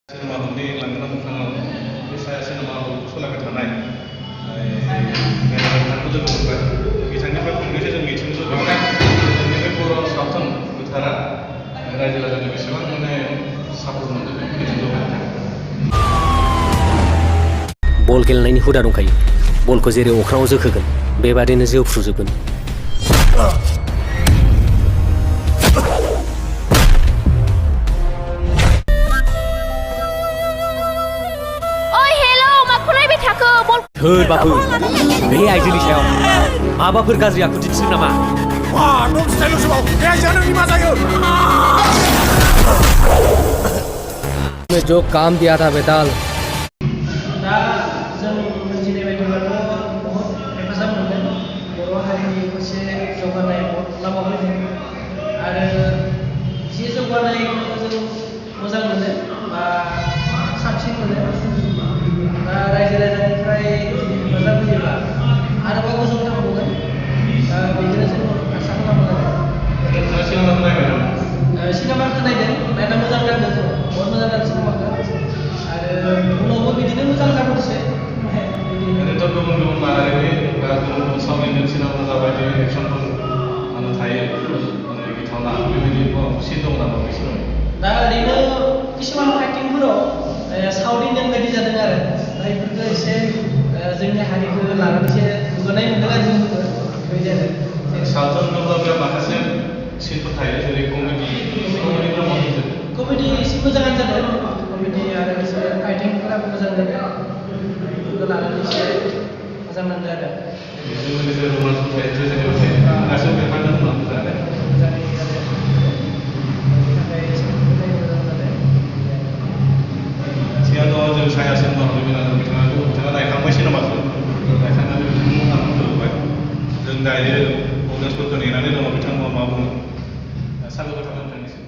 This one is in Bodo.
सिनेमाफोरनि लांगोना मोखाङाव बे सिनेमाखौ सालायबाय थानाय मेनेजारखौ लोगो मोनबाय बिथांनिफ्राय फंनैसो जों मिथिनो लुबैबाय जोंनि बे बर' सावथुन फोथारा रायजो राजानि बेसेबां सापर्ट मोनदों मिथिनो लुबैबाय। बल गेलेनायनि हुदा दंखायो। बलखौ जेरै अख्राङाव जोखोगोन बेबादिनो जोफ्रुजोबगोन। सोरबाफोर बे आइजोनि सायाव माबाफोर गाज्रि आखु दिन्थिदों नामा? जो काम दिया था बेताल दा जों मिथिनाय बायदिब्लाथ' बहुत हेफाजाब मोनदों बर' हारिनि मोनसे जौगानाय लामा फैदों आरो जि जौगानायखौ जों मोजां मोनो बा साबसिन मोनो दा रायजो राजानिफ्राय हेफाजाब होयोब्ला आरोबाव गोजौ थांबावगोन बेखौनो जों आसा खालामो आरो सिनेमाखौ नायदों नायना मोजां नांदों जों बहुत मोजां नांदों सिनेमाखौ आरो उनावबो बिदिनो मोजां जाबोनोसै ओरैनोथ' गुबुन गुबुन माहारिनि बा गुबुन गुबुन सावनि सिनेमा जाबायदि एक्सनफोर थायो गिथावना बेबायदि सिन दं नामा बिसोर? दा ओरैनो किसुमान फाइटिंफोराव साउथ इन्डियान बायदि जादों आरो दा बेफोरखौ एसे जोंनि हारिखौ लानानै एसे गोग्गानाय मोनदों आरो जों बेबायदि आरो सावथुन होनोब्ला माखासे सिनफोर थायो जेरै कमेडि एसे मोजाङानो जादों कमेडि आरो एसे फाइटिंफोराबो मोजां जादों बेफोरखौ लानानै एसे मोजां नांदों आरो बेजों लोगोसे रमान्सबो थायो ट्रेजेडिबो थायो गासैबो बेरखांदों होननानै जादों मोजाङै जादों बेनि थाखाय एसे मोजां जादों सिगाङाव जों साया सिनेमा लुबैनानै बिथाङा नायखांबाय सिनेमाखौ नायखांनानै बिथांमोनहा लुबैबाय जों दायो अडियन्सफोरखौ नेनानै दङ बिथांमोना मा बुङो साबायखर थाबाय नोंथांनिसिम।